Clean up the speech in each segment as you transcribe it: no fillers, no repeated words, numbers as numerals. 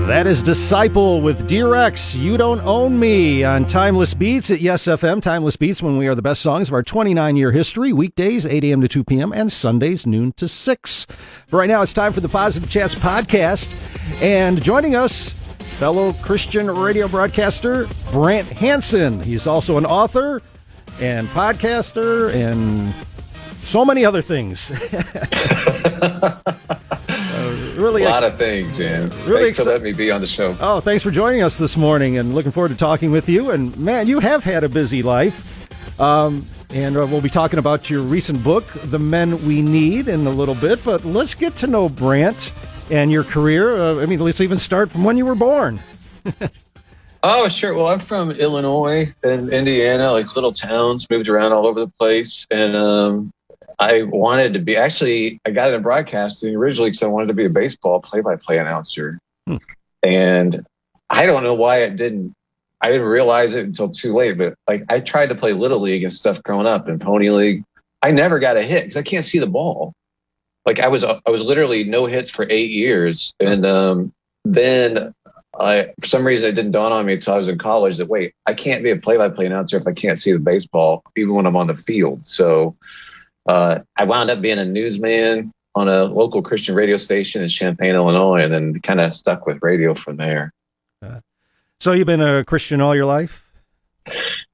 That is Disciple with Dear X, You Don't Own Me on Timeless Beats at Yes FM. Timeless Beats, when we are the best songs of our 29-year history, weekdays 8 a.m. to 2 p.m. and Sundays noon to 6. But right now it's time for the Positive Chats podcast. And joining us, fellow Christian radio broadcaster Brant Hansen. He's also an author and podcaster and so many other things. Really a lot of things, man. Really thanks for letting me be on the show. Oh, thanks for joining us this morning, and looking forward to talking with you. And man, you have had a busy life. And we'll be talking about your recent book, The Men We Need, in a little bit. But let's get to know Brant and your career. Let's even start from when you were born. Oh, sure. Well, I'm from Illinois and Indiana, like little towns, moved around all over the place. And I wanted to be, actually, I got into broadcasting originally because I wanted to be a baseball play-by-play announcer. And I don't know why I didn't realize it until too late, but like I tried to play Little League and stuff growing up and Pony League. I never got a hit because I can't see the ball. Like I was literally no hits for 8 years. And then for some reason it didn't dawn on me until I was in college that, wait, I can't be a play-by-play announcer if I can't see the baseball, even when I'm on the field. So I wound up being a newsman on a local Christian radio station in Champaign, Illinois, and then kind of stuck with radio from there. So you've been a Christian all your life?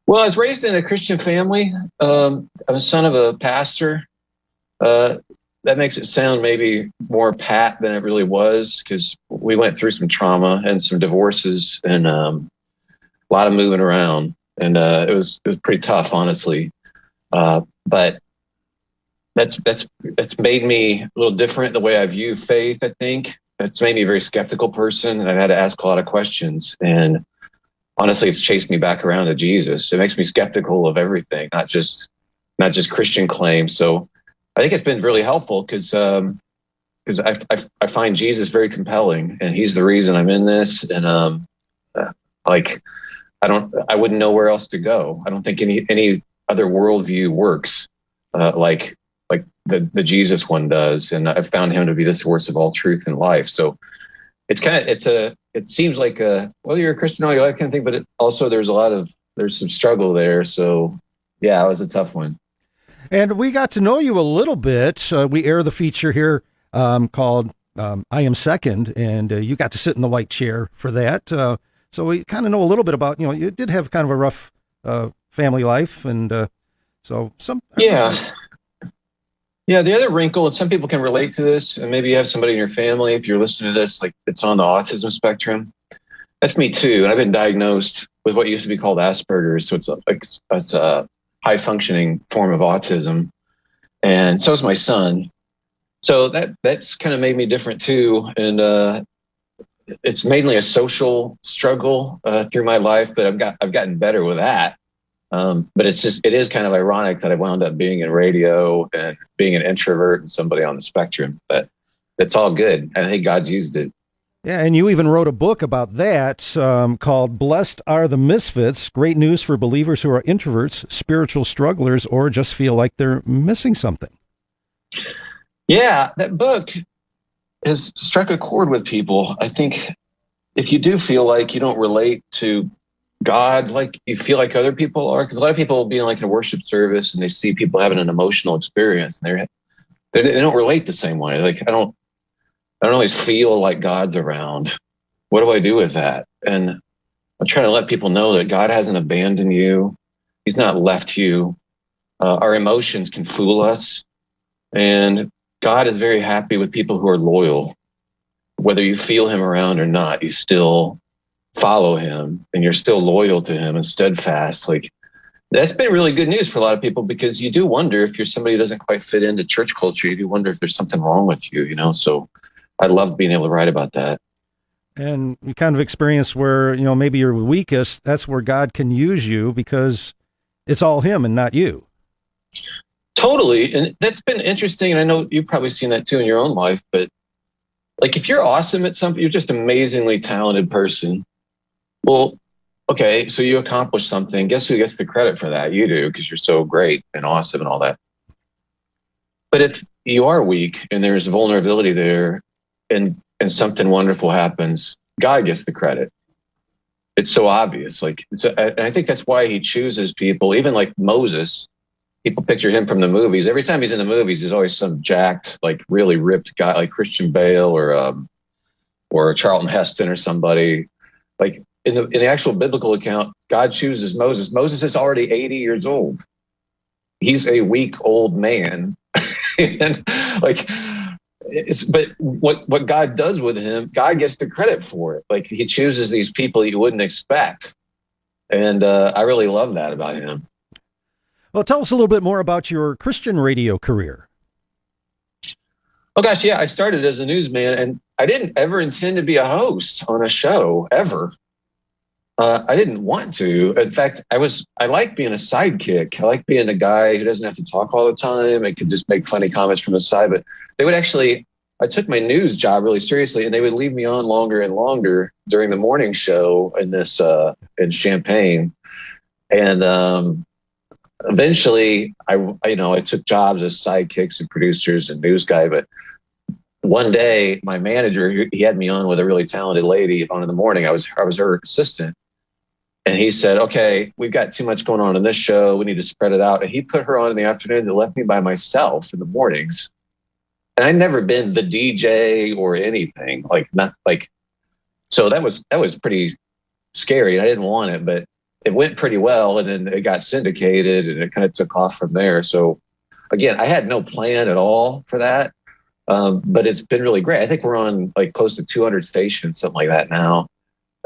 Well, I was raised in a Christian family. I'm a son of a pastor. That makes it sound maybe more pat than it really was, because we went through some trauma and some divorces and a lot of moving around. And it was pretty tough, honestly. But that's made me a little different the way I view faith, I think. It's made me a very skeptical person, and I've had to ask a lot of questions. And honestly, it's chased me back around to Jesus. It makes me skeptical of everything, not just Christian claims. So I think it's been really helpful because I find Jesus very compelling, and he's the reason I'm in this. And I wouldn't know where else to go. I don't think any other worldview works like the Jesus one does. And I've found him to be the source of all truth in life. So it seems like you're a Christian all your life kind of thing, but also there's some struggle there. So yeah, it was a tough one. And we got to know you a little bit. We air the feature here called I Am Second, and you got to sit in the white chair for that. So we kind of know a little bit about, you did have kind of a rough family life. And Yeah, the other wrinkle, and some people can relate to this, and maybe you have somebody in your family, if you're listening to this, like it's on the autism spectrum. That's me too. And I've been diagnosed with what used to be called Asperger's. So it's a high functioning form of autism. And so is my son. So that's kind of made me different too. And it's mainly a social struggle through my life, but I've gotten better with that. But it is kind of ironic that I wound up being in radio and being an introvert and somebody on the spectrum, but it's all good. I think God's used it. Yeah. And you even wrote a book about that called Blessed Are the Misfits, Great News for Believers Who Are Introverts, Spiritual Strugglers, or Just Feel Like They're Missing Something. Yeah. That book has struck a chord with people. I think if you do feel like you don't relate to God like you feel like other people are, because a lot of people will be in like a worship service and they see people having an emotional experience and they don't relate the same way. Like I don't always feel like God's around. What do I do with that? And I'm trying to let people know that God hasn't abandoned you. He's not left you. Our emotions can fool us, and God is very happy with people who are loyal. Whether you feel him around or not, you still follow him and you're still loyal to him and steadfast. Like that's been really good news for a lot of people, because you do wonder if you're somebody who doesn't quite fit into church culture. You do wonder if there's something wrong with you, So I love being able to write about that. And you kind of experience where, maybe you're weakest. That's where God can use you because it's all him and not you. Totally. And that's been interesting. And I know you've probably seen that too in your own life, but like if you're awesome at something, you're just an amazingly talented person. Well, okay, so you accomplished something. Guess who gets the credit for that? You do, because you're so great and awesome and all that. But if you are weak and there's vulnerability there and something wonderful happens, God gets the credit. It's so obvious. And I think that's why he chooses people, even like Moses. People picture him from the movies. Every time he's in the movies, he's always some jacked, like really ripped guy, like Christian Bale or Charlton Heston or somebody. Like in the actual biblical account, God chooses Moses. Moses is already 80 years old. He's a weak old man. And but what God does with him, God gets the credit for it. Like he chooses these people you wouldn't expect. And I really love that about him. Well, tell us a little bit more about your Christian radio career. Oh gosh, yeah, I started as a newsman, and I didn't ever intend to be a host on a show ever. I didn't want to. In fact, I like being a sidekick. I like being a guy who doesn't have to talk all the time and could just make funny comments from the side. But I took my news job really seriously, and they would leave me on longer and longer during the morning show in Champaign. And eventually I took jobs as sidekicks and producers and news guy. But one day my manager, he had me on with a really talented lady on in the morning. I was her assistant. And he said, okay, we've got too much going on in this show. We need to spread it out. And he put her on in the afternoon and left me by myself in the mornings. And I'd never been the DJ or anything so that was pretty scary. I didn't want it, but it went pretty well. And then it got syndicated and it kind of took off from there. So again, I had no plan at all for that. But it's been really great. I think we're on like close to 200 stations, something like that now.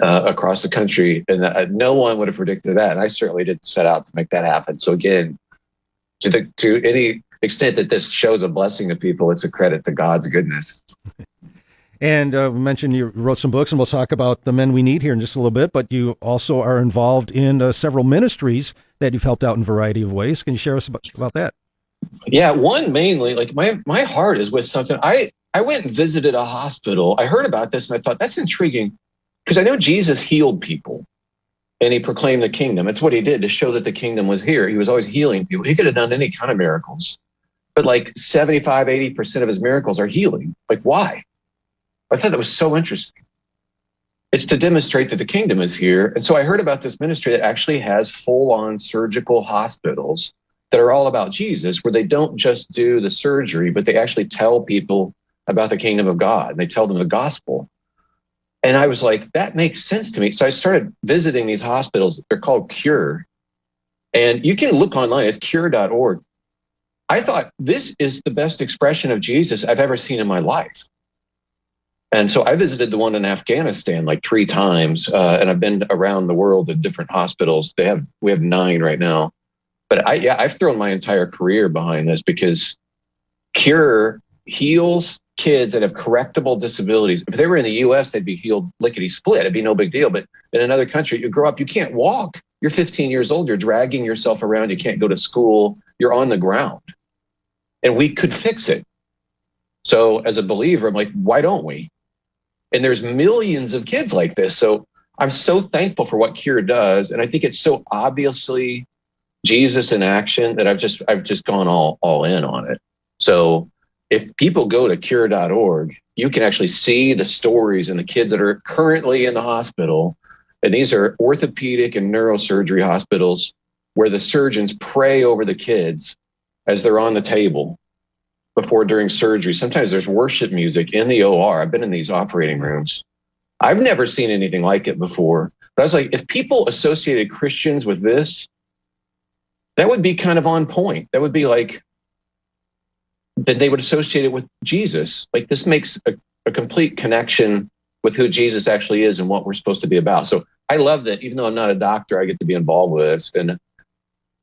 Across the country, and no one would have predicted that, and I certainly didn't set out to make that happen. So again, to any extent that this shows a blessing to people, it's a credit to God's goodness. And we mentioned you wrote some books, and we'll talk about the men we need here in just a little bit, but you also are involved in several ministries that you've helped out in a variety of ways. Can you share us about that? Yeah, one mainly, like my heart is with something. I went and visited a hospital. I heard about this, and I thought, that's intriguing. Because I know Jesus healed people and he proclaimed the kingdom. It's what he did to show that the kingdom was here. He was always healing people. He could have done any kind of miracles, but like 75, 80% of his miracles are healing. Like, why? I thought that was so interesting. It's to demonstrate that the kingdom is here. And so I heard about this ministry that actually has full-on surgical hospitals that are all about Jesus, where they don't just do the surgery, but they actually tell people about the kingdom of God. And they tell them the gospel. And I was like, that makes sense to me. So I started visiting these hospitals. They're called Cure. And you can look online. It's cure.org. I thought, this is the best expression of Jesus I've ever seen in my life. And so I visited the one in Afghanistan like 3 times. And I've been around the world at different hospitals. We have 9 right now. But I've thrown my entire career behind this, because Cure heals kids that have correctable disabilities. If they were in the US, they'd be healed lickety split. It'd be no big deal. But in another country, you grow up, you can't walk. You're 15 years old. You're dragging yourself around. You can't go to school. You're on the ground. And we could fix it. So as a believer, I'm like, why don't we? And there's millions of kids like this. So I'm so thankful for what Cure does. And I think it's so obviously Jesus in action that I've just gone all in on it. So if people go to cure.org, you can actually see the stories and the kids that are currently in the hospital. And these are orthopedic and neurosurgery hospitals where the surgeons pray over the kids as they're on the table during surgery. Sometimes there's worship music in the OR. I've been in these operating rooms. I've never seen anything like it before. But I was like, if people associated Christians with this, that would be kind of on point. That would be like, that they would associate it with Jesus. Like, this makes a complete connection with who Jesus actually is and what we're supposed to be about. So I love that. Even though I'm not a doctor, I get to be involved with this. And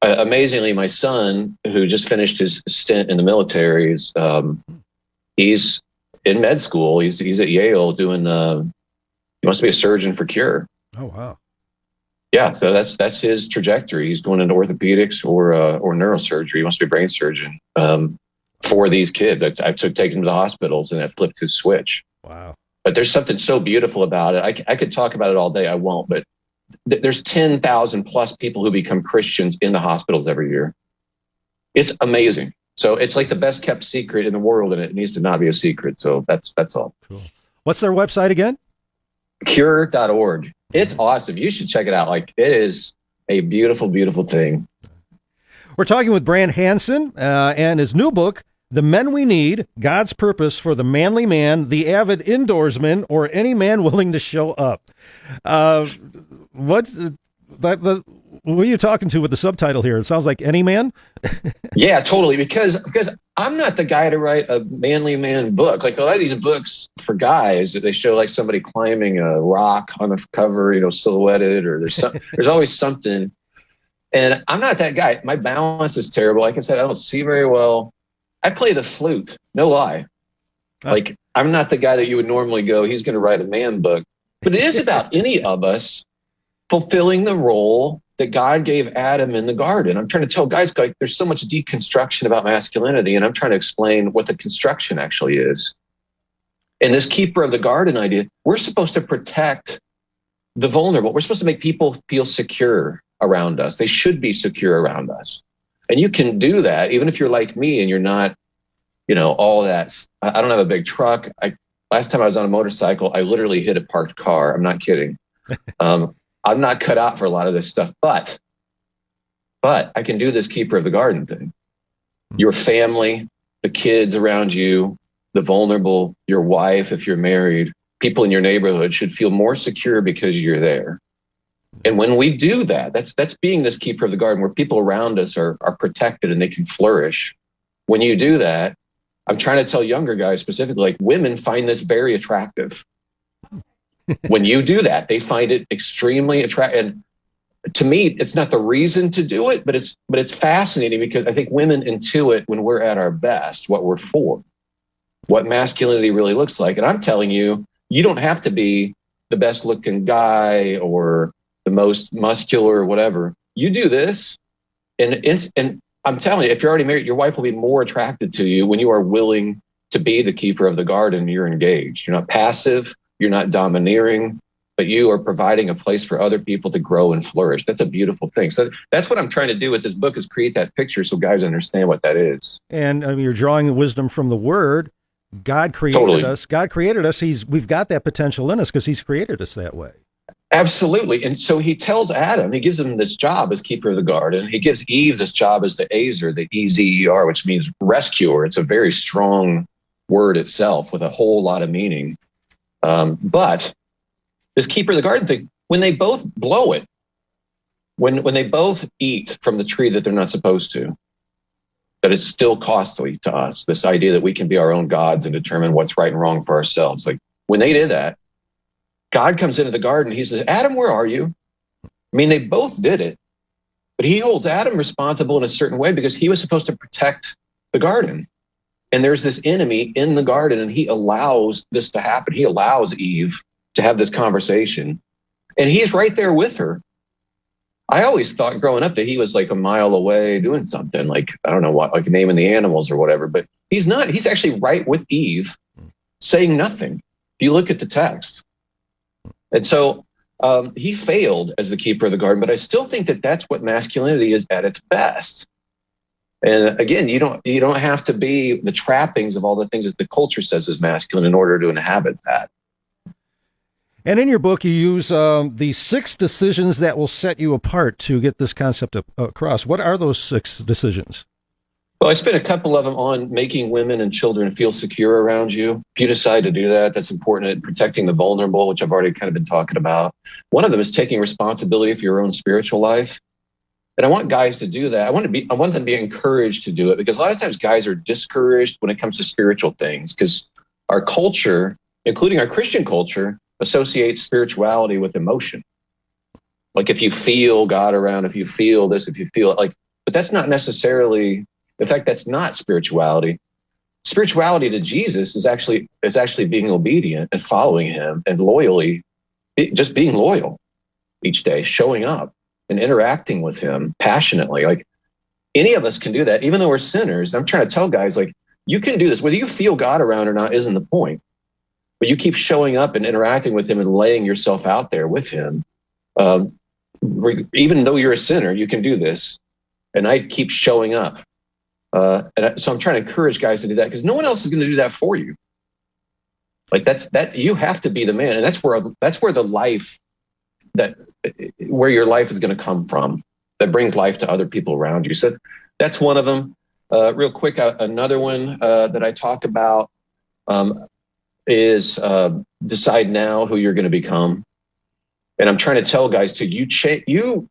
amazingly, my son, who just finished his stint in the military, he's in med school. He's at Yale doing, he wants to be a surgeon for Cure. Oh, wow. Yeah. So that's his trajectory. He's going into orthopedics or neurosurgery. He wants to be a brain surgeon. For these kids, I took taking them to the hospitals, and it flipped his switch. Wow. But there's something so beautiful about it. I could talk about it all day. I won't, but there's 10,000 plus people who become Christians in the hospitals every year. It's amazing. So it's like the best kept secret in the world, and it needs to not be a secret. So that's all. Cool. What's their website again? Cure.org. It's awesome. You should check it out. Like, it is a beautiful, beautiful thing. We're talking with Brant Hansen and his new book, The Men We Need, God's Purpose for the Manly Man, the Avid Indoorsman, or Any Man Willing to Show Up. Who are you talking to with the subtitle here? It sounds like Any Man? Yeah, totally. Because I'm not the guy to write a manly man book. Like, a lot of these books for guys, they show like somebody climbing a rock on the cover, silhouetted, or there's always something. And I'm not that guy. My balance is terrible. Like I said, I don't see very well. I play the flute, no lie. Like, I'm not the guy that you would normally go, he's going to write a man book. But it is about any of us fulfilling the role that God gave Adam in the garden. I'm trying to tell guys, like, there's so much deconstruction about masculinity, and I'm trying to explain what the construction actually is. And this keeper of the garden idea, we're supposed to protect the vulnerable. We're supposed to make people feel secure around us. They should be secure around us. And you can do that even if you're like me and you're not, all that. I don't have a big truck. Last time I was on a motorcycle, I literally hit a parked car. I'm not kidding. I'm not cut out for a lot of this stuff, but I can do this keeper of the garden thing. Your family, the kids around you, the vulnerable, your wife, if you're married, people in your neighborhood should feel more secure because you're there. And when we do that, that's being this keeper of the garden, where people around us are protected and they can flourish. When you do that, I'm trying to tell younger guys specifically, like, women find this very attractive. When you do that, they find it extremely attractive. And to me, it's not the reason to do it, but it's fascinating because I think women intuit when we're at our best, what we're for, what masculinity really looks like. And I'm telling you, you don't have to be the best looking guy or the most muscular or whatever. You do this, and I'm telling you, if you're already married, your wife will be more attracted to you when you are willing to be the keeper of the garden. You're engaged. You're not passive. You're not domineering, but you are providing a place for other people to grow and flourish. That's a beautiful thing. So that's what I'm trying to do with this book, is create that picture so guys understand what that is. And you're drawing wisdom from the Word. God created us. God created us. We've got that potential in us because He's created us that way. Absolutely. And so He tells Adam, He gives him this job as keeper of the garden. He gives Eve this job as the Ezer, the Ezer, which means rescuer. It's a very strong word itself with a whole lot of meaning. But this keeper of the garden thing, when they both blow it, when they both eat from the tree that they're not supposed to, that it's still costly to us, this idea that we can be our own gods and determine what's right and wrong for ourselves. Like, when they did that, God comes into the garden. He says, Adam, where are you? I mean, they both did it, but He holds Adam responsible in a certain way because he was supposed to protect the garden. And there's this enemy in the garden, and He allows this to happen. He allows Eve to have this conversation, and He's right there with her. I always thought growing up that He was like a mile away doing something, like, I don't know what, like naming the animals or whatever, but He's not. He's actually right with Eve, saying nothing. If you look at the text. And so He failed as the keeper of the garden, but I still think that that's what masculinity is at its best. And again, you don't have to be the trappings of all the things that the culture says is masculine in order to inhabit that. And in your book, you use the 6 decisions that will set you apart to get this concept across. What are those 6 decisions? Well, I spent a couple of them on making women and children feel secure around you. If you decide to do that, that's important at protecting the vulnerable, which I've already kind of been talking about. One of them is taking responsibility for your own spiritual life. And I want guys to do that. I want them to be encouraged to do it, because a lot of times guys are discouraged when it comes to spiritual things, because our culture, including our Christian culture, associates spirituality with emotion. Like, if you feel God around, if you feel this, if you feel it, like, but that's not necessarily, in fact, that's not spirituality. Spirituality to Jesus is actually being obedient and following Him and loyally, just being loyal each day, showing up and interacting with Him passionately. Like, any of us can do that, even though we're sinners. I'm trying to tell guys, like, you can do this. Whether you feel God around or not isn't the point. But you keep showing up and interacting with Him and laying yourself out there with Him. Even though you're a sinner, you can do this. And I keep showing up. So I'm trying to encourage guys to do that, because no one else is going to do that for you. Like that you have to be the man. And that's where the life where your life is going to come from, that brings life to other people around you. So that's one of them. Real quick, another one that I talk about is decide now who you're going to become. And I'm trying to tell guys too, you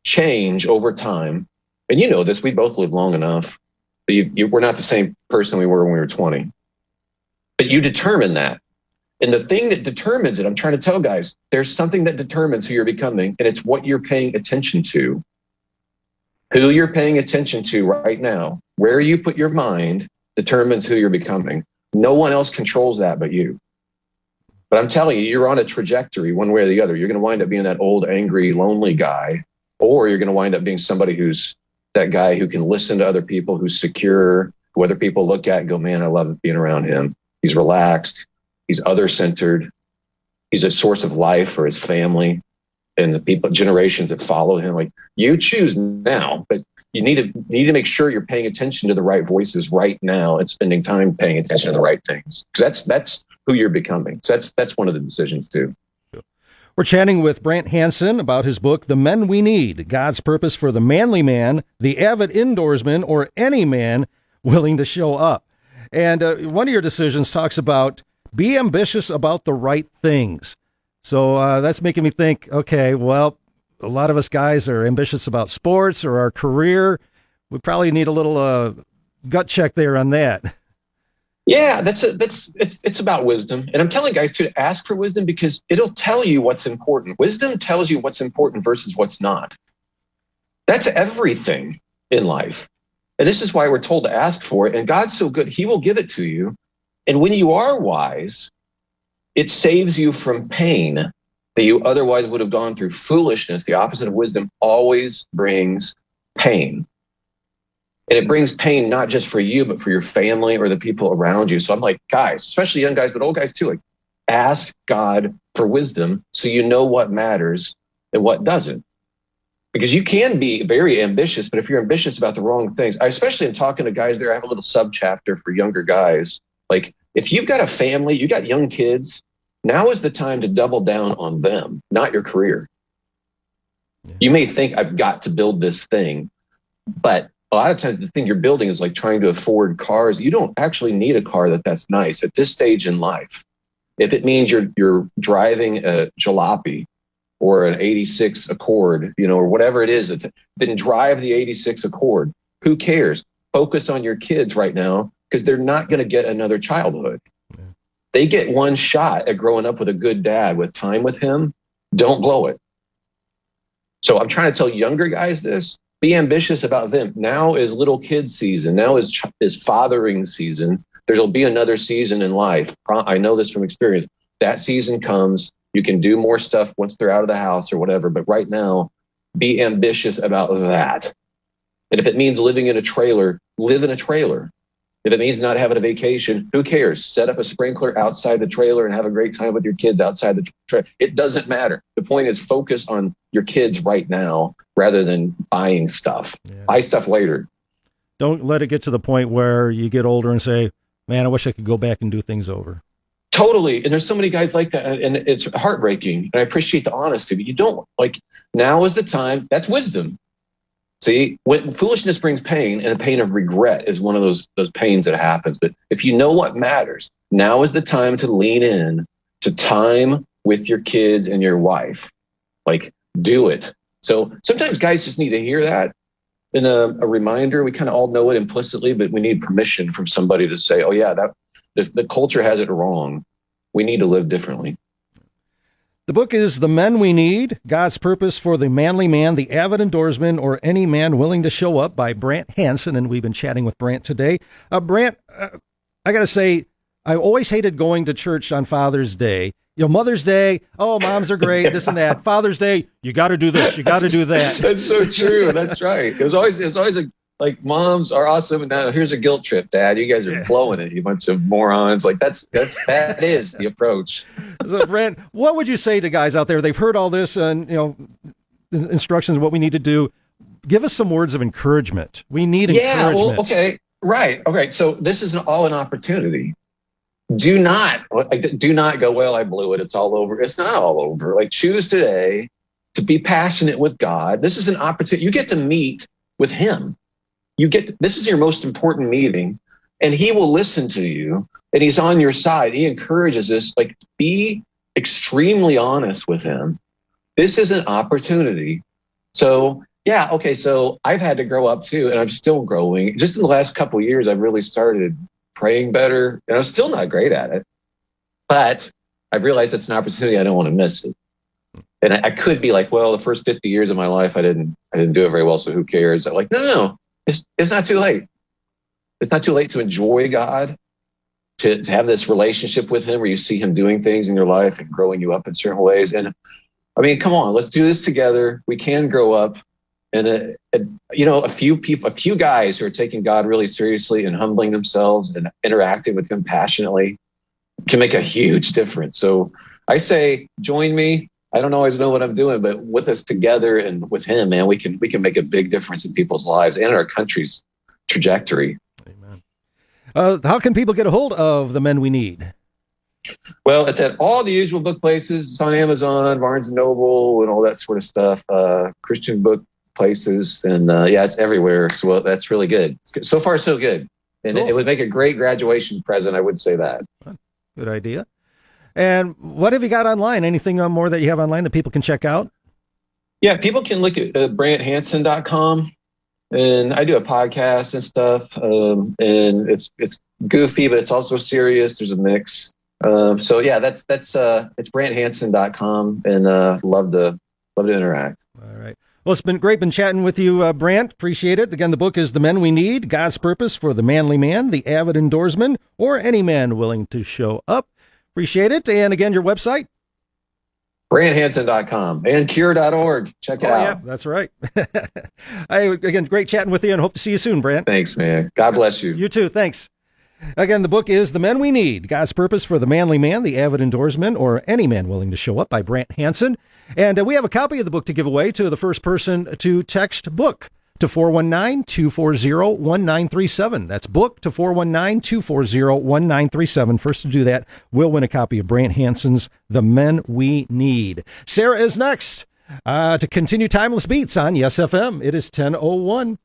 change over time. And you know this, we both live long enough. We're not the same person we were when we were 20. But you determine that. And the thing that determines it, I'm trying to tell guys, there's something that determines who you're becoming, and it's what you're paying attention to. Who you're paying attention to right now, where you put your mind determines who you're becoming. No one else controls that but you. But I'm telling you, you're on a trajectory one way or the other. You're going to wind up being that old, angry, lonely guy, or you're going to wind up being somebody who's that guy who can listen to other people, who's secure, who other people look at and go, man, I love being around him. He's relaxed. He's other-centered. He's a source of life for his family and the people, generations that follow him. Like, you choose now, but you need to make sure you're paying attention to the right voices right now and spending time paying attention to the right things. Because that's who you're becoming. So that's one of the decisions too. We're chatting with Brant Hansen about his book, The Men We Need, God's Purpose for the Manly Man, the Avid Indoorsman, or Any Man Willing to Show Up. And one of your decisions talks about be ambitious about the right things. So that's making me think, okay, well, a lot of us guys are ambitious about sports or our career. We probably need a little gut check there on that. Yeah, it's about wisdom. And I'm telling guys to ask for wisdom because it'll tell you what's important. Wisdom tells you what's important versus what's not. That's everything in life. And this is why we're told to ask for it. And God's so good, he will give it to you. And when you are wise, it saves you from pain that you otherwise would have gone through. Foolishness, the opposite of wisdom, always brings pain. And it brings pain not just for you, but for your family or the people around you. So I'm like, guys, especially young guys, but old guys too, like, ask God for wisdom so you know what matters and what doesn't. Because you can be very ambitious, but if you're ambitious about the wrong things, I especially am talking to guys there, I have a little sub-chapter for younger guys. Like, if you've got a family, you got young kids, now is the time to double down on them, not your career. Yeah. You may think I've got to build this thing, but a lot of times the thing you're building is like trying to afford cars. You don't actually need a car that's nice at this stage in life. If it means you're driving a jalopy or an 86 Accord, or whatever it is, then drive the 86 Accord. Who cares? Focus on your kids right now because they're not going to get another childhood. Yeah. They get one shot at growing up with a good dad, with time with him. Don't blow it. So I'm trying to tell younger guys this. Be ambitious about them. Now is little kid season. Now is fathering season. There'll be another season in life. I know this from experience. That season comes. You can do more stuff once they're out of the house or whatever. But right now, be ambitious about that. And if it means living in a trailer, live in a trailer. If it means not having a vacation, who cares? Set up a sprinkler outside the trailer and have a great time with your kids outside the trailer. It doesn't matter. The point is focus on your kids right now rather than buying stuff. Yeah. Buy stuff later. Don't let it get to the point where you get older and say, man, I wish I could go back and do things over. Totally. And there's so many guys like that. And it's heartbreaking. And I appreciate the honesty, but you don't now is the time. That's wisdom. See, when foolishness brings pain, and the pain of regret is one of those pains that happens. But if you know what matters, now is the time to lean in to time with your kids and your wife. Do it. So sometimes guys just need to hear that in a reminder. We kind of all know it implicitly, but we need permission from somebody to say, oh yeah, that the culture has it wrong. We need to live differently. The book is The Men We Need, God's Purpose for the Manly Man, the Avid Indoorsman, or Any Man Willing to Show Up by Brant Hansen, and we've been chatting with Brant today. Brant, I got to say, I always hated going to church on Father's Day. Mother's Day, oh, moms are great, this and that. Father's Day, you got to do this, you got to do that. That's so true. That's right. It was always moms are awesome, and now here's a guilt trip, Dad. You guys are blowing it, you bunch of morons. That is the approach. So, Brant, what would you say to guys out there? They've heard all this and instructions, what we need to do. Give us some words of encouragement. We need encouragement. Well, okay, right. Okay, so this is all an opportunity. do not go, well, I blew it, it's all over. It's not all over. Like, choose today to be passionate with God. This is an opportunity. You get to meet with him. This is your most important meeting, and he will listen to you, and he's on your side. He encourages us, like, be extremely honest with him. This is an opportunity. So, yeah, okay, so I've had to grow up too, and I'm still growing. Just in the last couple of years, I've really started praying better, and I'm still not great at it, but I've realized it's an opportunity. I don't want to miss it. And I could be like, well, the first 50 years of my life, I didn't do it very well, so who cares? I'm like, no. It's not too late. It's not too late to enjoy God, to have this relationship with him where you see him doing things in your life and growing you up in certain ways. And I mean, come on, let's do this together. We can grow up. And, a few guys who are taking God really seriously and humbling themselves and interacting with him passionately can make a huge difference. So I say, join me. I don't always know what I'm doing, but with us together and with him, man, we can make a big difference in people's lives and our country's trajectory. Amen. How can people get a hold of The Men We Need? Well, it's at all the usual book places. It's on Amazon, Barnes and Noble, and all that sort of stuff. Christian book places, and it's everywhere. So that's really good. So far, so good. And cool. It would make a great graduation present. I would say that. Good idea. And what have you got online? Anything more that you have online that people can check out? Yeah, people can look at BrantHansen.com, and I do a podcast and stuff. And it's goofy, but it's also serious. There's a mix. So yeah, that's it's BrantHansen.com, and love to interact. All right. Well, it's been chatting with you, Brant. Appreciate it. Again, the book is The Men We Need, God's Purpose for the Manly Man, the Avid Indoorsman, or any man willing to show up. Appreciate it. And again, your website? BrantHansen.com and cure.org. Check it out. Yeah, that's right. Again, great chatting with you, and hope to see you soon, Brant. Thanks, man. God bless you. You too. Thanks. Again, the book is The Men We Need, God's Purpose for the Manly Man, the Avid Indoorsman, or any man willing to show up, by Brant Hansen. And we have a copy of the book to give away to the first person to text book to 419-240-1937. That's book to 419-240-1937. First to do that will win a copy of Brant Hansen's The Men We Need. Sarah is next to continue Timeless Beats on YES FM. It is 10:01.